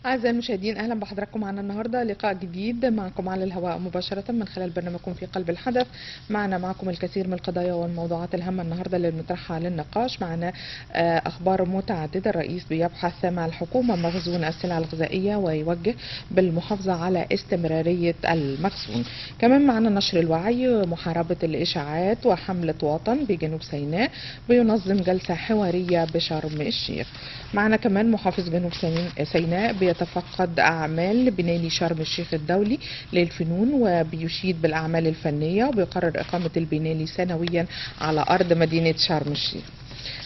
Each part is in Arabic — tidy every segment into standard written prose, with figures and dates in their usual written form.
أعزائي المشاهدين، أهلا بحضراتكم معنا النهاردة لقاء جديد معكم على الهواء مباشرة من خلال برنامجكم في قلب الحدث. معكم الكثير من القضايا والموضوعات الهامة النهاردة اللي بنطرحها للنقاش. معنا أخبار متعددة. الرئيس بيبحث مع الحكومة مخزون السلع الغذائية ويوجه بالمحافظة على استمرارية المخزون. كمان معنا نشر الوعي، محاربة الإشاعات وحملة وطن بجنوب سيناء بينظم جلسة حوارية بشرم الشيخ. معنا كمان محافظ جنوب سيناء بيتفقد أعمال بنادي شرم الشيخ الدولي للفنون وبيشيد بالأعمال الفنية، وبيقرر إقامة البنالي سنويا على أرض مدينة شرم الشيخ.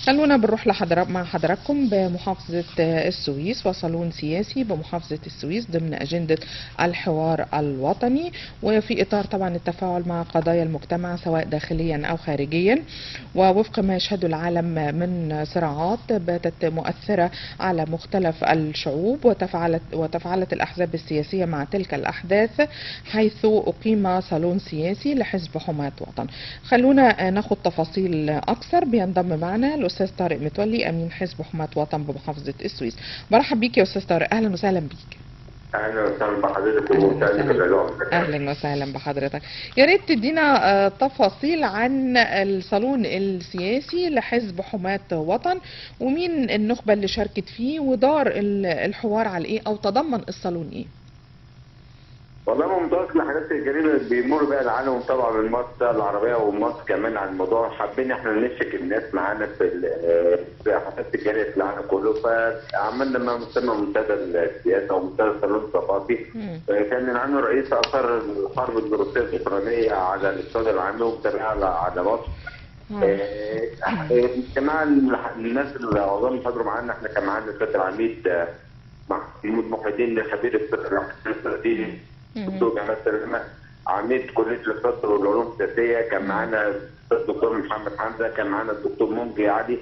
خلونا بنروح مع حضراتكم بمحافظة السويس وصالون سياسي بمحافظة السويس ضمن أجندة الحوار الوطني، وفي إطار طبعا التفاعل مع قضايا المجتمع سواء داخليا أو خارجيا. ووفق ما يشهده العالم من صراعات باتت مؤثرة على مختلف الشعوب، وتفاعلت الأحزاب السياسية مع تلك الأحداث، حيث أقيم صالون سياسي لحزب حماة وطن. خلونا ناخد تفاصيل أكثر. بينضم معنا الأستاذ طارق متولي أمين حزب حماة وطن بمحافظة السويس. برحب بيك يا أستاذ طارق، أهلا وسهلا بيك. اهلا وسهلا بحضرتك اهلا وسهلا بحضرتك. يا ريت تدينا تفاصيل عن الصالون السياسي لحزب حماة وطن، ومين النخبة اللي شاركت فيه، ودار الحوار على ايه، او تضمن الصالون ايه؟ والله ممتاز. الحاجات الجريمه اللي بيمر بها العالم طبعا من مصر العربيه ومصر كمان عن الموضوع، حابين احنا نشرك الناس معانا في حاجات الجريمه في العالم كله. فعملنا ما يسمى منتدى السياسه ومنتدى الصالون الثقافي. كان عنه رئيس اثار الحرب الروسيه الاوكرانيه على الاقتصاد العالمي ومتابعه على مصر. اجتماع الناس اللي عظام حضروا معانا، احنا كان معانا السيد العميد محمود محي الدين خبير الاستراتيجي، دكتور جمال سلامه عميد كليه الاقتصاد والعلوم السياسيه، كان معانا الدكتور محمد حمزه، كان معانا الدكتور منجي علي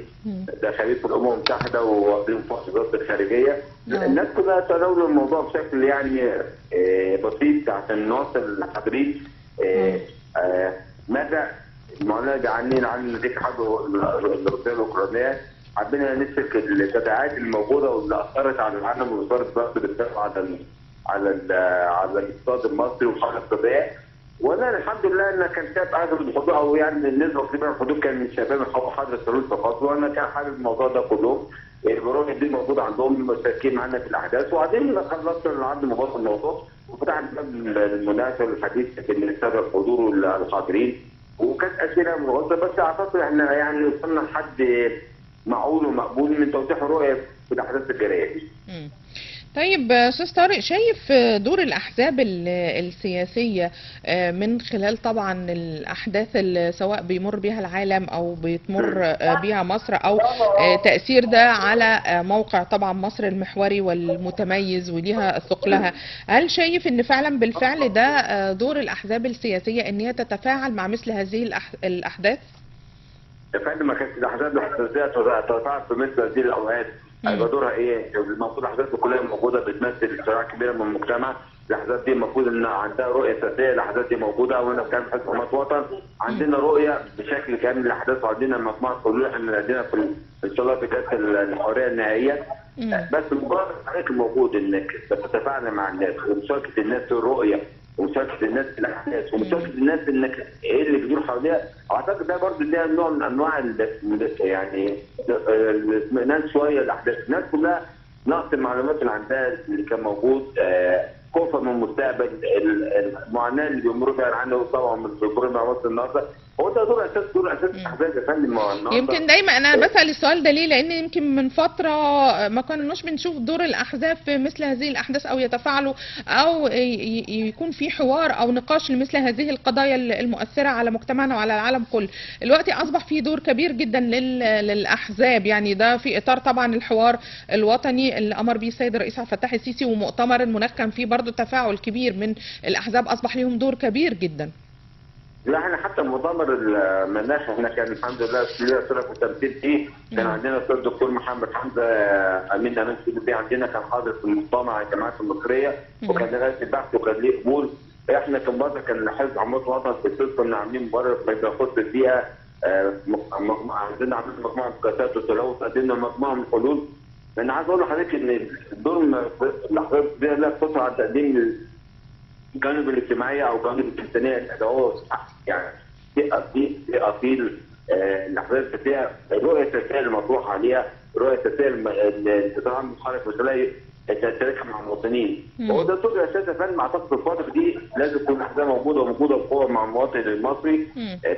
ده خبير في الامم المتحده ووزير في وزاره الخارجيه. الناس كلها تناولوا الموضوع بشكل يعني بسيط عشان نوصل لحضرتك مدى المعاناه دي عن نتيجه الحرب الروسيه الاوكرانيه. حبينا نسلك التداعيات الموجوده واللي اثرت على العالم ووزاره الضغط بالدفع على الاقتصاد المصري والحاله الاقتصاديه. وانا الحمد لله ان كان شايف اغلب الحضور او يعني النسبه كبيره من الحضور كان من شباب حضر الصالون الثقافي، وانا كان حابب الموضوع ده كلهم. البرامج دي موجوده عندهم مشاركين معانا في الاحداث، وبعدين خلصنا العرض مباشر الموضوع وفتحنا باب المناقشه والحديث بين الساده الحضور والحاضرين، وكانت اسئله مغلقه. بس اعتقد احنا يعني وصلنا لحد معقول ومقبول من توضيح الرؤيه في الاحداث الجاريه دي. طيب استاذ طارق، شايف دور الاحزاب السياسيه من خلال طبعا الاحداث اللي سواء بيمر بها العالم او بتمر بها مصر، او تاثير ده على موقع طبعا مصر المحوري والمتميز وليها ثقلها؟ هل شايف ان فعلا بالفعل ده دور الاحزاب السياسيه ان هي تتفاعل مع مثل هذه الاحداث؟ يا فندم، ما كانتش الاحزاب السياسيه تتفاعل في مثل هذه الاوقات. هيبقى دورها ايه؟ المفروض الاحزاب كلها موجوده بتمثل شريحه كبيره من المجتمع. الاحزاب دي المفروض ان عندها رؤيه سياسيه، الاحزاب دي موجوده، وانا كان حزب حماة وطن عندنا رؤيه بشكل كامل للاحداث، وعندنا مجموعه حلول احنا لدينا في ان شاء الله في جلسه الحواريه النهائيه. بس مجرد حضرتك موجود انك بتتفاعل مع الناس ومشاركه الناس في الرؤيه ومشاركه الناس في الاحداث ومشاركه الناس انك ايه اللي بيدور حواليها، اعتقد ده برضه ده نوع من انواع يعني الاطمئنان شويه للاحداث. الناس كلها نقص المعلومات اللي عندها اللي كان موجود، خوفا من المستقبل، المعاناه اللي بيمر بها العالم طبعا من الظهور مع مصر النهارده. هو ده دور اساس الاحداث يا فندم. يمكن دايما انا بسال السؤال ده ليه؟ لان يمكن من فتره ما كناش بنشوف دور الاحزاب في مثل هذه الاحداث، او يتفاعلوا او يكون في حوار او نقاش لمثل هذه القضايا المؤثره على مجتمعنا وعلى العالم كله. دلوقتي اصبح في دور كبير جدا للاحزاب، يعني ده في اطار طبعا الحوار الوطني اللي امر به السيد الرئيس عبد الفتاح السيسي، ومؤتمر المناخ كان فيه برضه تفاعل كبير من الاحزاب، اصبح لهم دور كبير جدا. لا احنا حتى مؤتمر المناخ احنا كان الحمد لله ليا صله وتمثيل فيه. كان عندنا الاستاذ الدكتور محمد حمزه امين سي عندنا كان حاضر في المجتمع الجامعات المصريه، وكان لغايه البحث وكان ليه قبول. احنا كان برضه كان حزب حماة وطن في السلسله كنا عاملين مباراه ما يخص فيها عندنا عملنا مجموعه مكاتبات وتلوث، قدمنا مجموعه من الحلول انا عايز اقول لحضرتك ان الدور اللي حضرتك دي لا تقتصر على تقديم الجانب الاجتماعي او الجانب الانساني، ده هو يعني في اصيل اللي حضرتك فيها الرؤيه السياسيه المطروحه عليها، الرؤيه السياسيه اللي تتعامل مخالف مسؤوليه تشاركها مع المواطنين. وهو ده الدور الاساسي يا فندم. اعتقد في الفتره دي لازم تكون الاحزاب موجوده بقوه مع المواطن المصري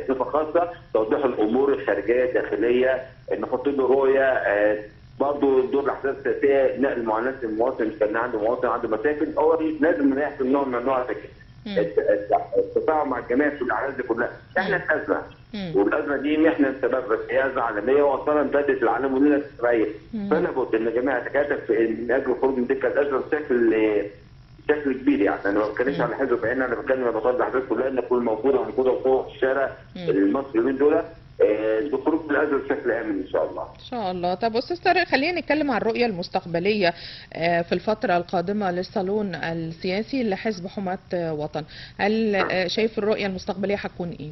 بصفه خاصه، توضيح الامور الخارجيه الداخليه، نحط له رؤيه. برضه دور الاحزاب السياسيه نقل معاناه المواطن، كان عنده مواطن عنده مشاكل، هو لازم نحصل نوع من انواع التفاعل مع الجميع في الاحداث دي كلها. احنا في ازمه، والازمه دي محنه سبب بس هي ازمه عالميه واصلا امتدت العالم ولنا تتغير. فلا بد ان الجميع يتكاتف من اجل الخروج من تلك الازمه بشكل كبير. يعني انا ما بتكلمش على حزب بعيننا، انا بتكلم على بطاقه الاحداث كلها ان تكون موجوده بقوه في الشارع المصري اليومين دول الخروج من الازمه بشكل امن ان شاء الله. ان شاء الله. طب استاذ طارق، خلينا نتكلم عن الرؤيه المستقبليه في الفتره القادمه للصالون السياسي لحزب حماة وطن. هل شايف الرؤيه المستقبليه هتكون ايه؟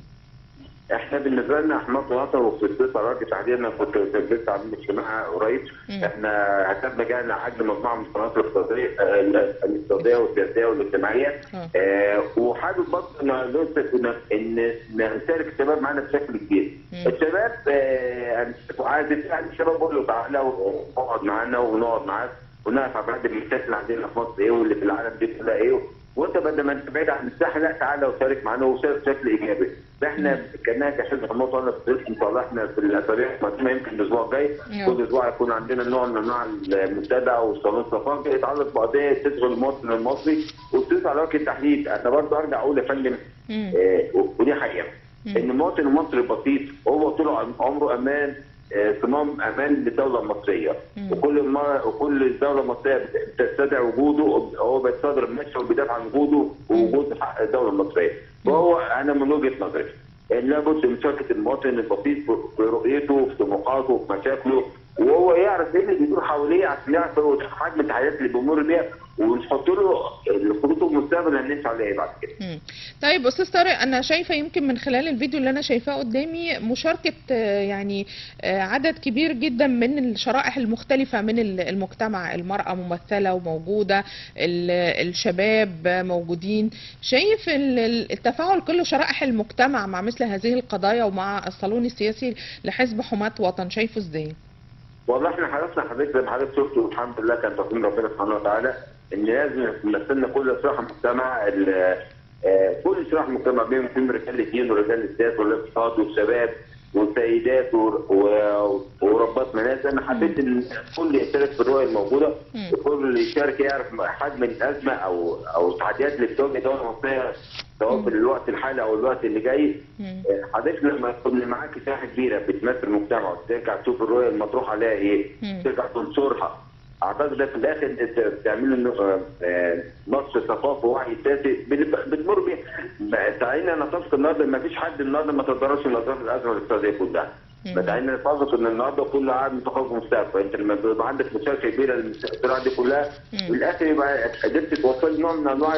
احنا بالنسبه لنا حماة وطن وفي الصيف الراجل تحديدا كنت لسه عاملين اجتماع قريب. احنا هدفنا جاي عقد مجموعه من القنوات الاقتصاديه والسياسيه والاجتماعيه. وحابب برضه ان نشارك الشباب معانا بشكل كبير. الشباب عايز الشباب بقول له تعالى واقعد معانا ونقعد معاك ونعرف ابعاد المشاكل اللي عندنا في مصر ايه واللي في العالم دي كلها ايه، وانت بدل ما انت بعيد عن الساحه لا تعالى وشارك معانا وشارك بشكل ايجابي. فاحنا كانها كحزب حماة وطن ان شاء الله احنا في الاسابيع القادمه يمكن الاسبوع الجاي كل اسبوع يكون عندنا نوع من انواع المنتدى او صالون ثقافي يتعلق بقضيه تشغل المواطن المصري وبتدوس على وجه التحديد. انا برضه ارجع اقول يا فندم ودي حقيقه ان المواطن المصري البسيط هو طول عمره صمام امان للدوله المصريه، وكل الدوله المصريه بتستدعي وجوده، هو بيتصدر المشي وبيدافع عن وجوده ووجود حق الدوله المصريه. فهو انا من وجهه نظري ان لابد من مشاركه المواطن البسيط في رؤيته في طموحاته في مشاكله، وهو يعرف ايه اللي بيدور حواليه عشان يعرف حجم التحديات اللي بيمر بيها ونحط له الخطوط المستقبل اللي هنمشي عليها بعد كده. طيب استاذ طارق، انا شايفه يمكن من خلال الفيديو اللي انا شايفاه قدامي مشاركه يعني عدد كبير جدا من الشرائح المختلفه من المجتمع، المراه ممثله وموجوده، الشباب موجودين. شايف التفاعل كل شرائح المجتمع مع مثل هذه القضايا ومع الصالون السياسي لحزب حماة وطن شايفه ازاي؟ والله احنا حرصنا حضرتك زي ما حضرتك شفت والحمد لله كان تقديم ربنا سبحانه وتعالى ان لازم يمثلنا كل شرائح المجتمع، كل شرائح المجتمع بين رجال الدين ورجال السياسه والاقتصاد والشباب والسيدات وربات منازل. انا حبيت ان الكل يشارك في الرؤيه الموجوده، الكل يشارك يعرف حجم الازمه او التحديات اللي بتواجه الدوله المصريه سواء في الوقت الحالي او الوقت اللي جاي. حضرتك لما يكون معاك ساحه كبيره بتمثل المجتمع وترجع تشوف الرؤيه المطروحه عليها ايه، ترجع تنشرها، اعتقد ده في الاخر انت بتعمل نشر ثقافه ووعي سياسي بتمر بيه. تعالينا نتفق النهارده ما فيش حد النهارده ما تقدرش من اطراف الازمه الاقتصاديه كلها. تعالينا نتفق ان النهارده كله قاعد متخوف مستقبل، انت لما بيبقى عندك مشاركه كبيره للصراع دي كلها في الاخر يبقى قدرت توصل نوع من انواع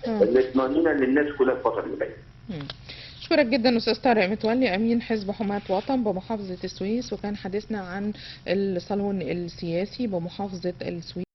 الاطمئنان للناس كلها في الفتره اللي جايه. أشكرك جدا أستاذ طارق متولي أمين حزب حماة وطن بمحافظة السويس، وكان حديثنا عن الصالون السياسي بمحافظة السويس.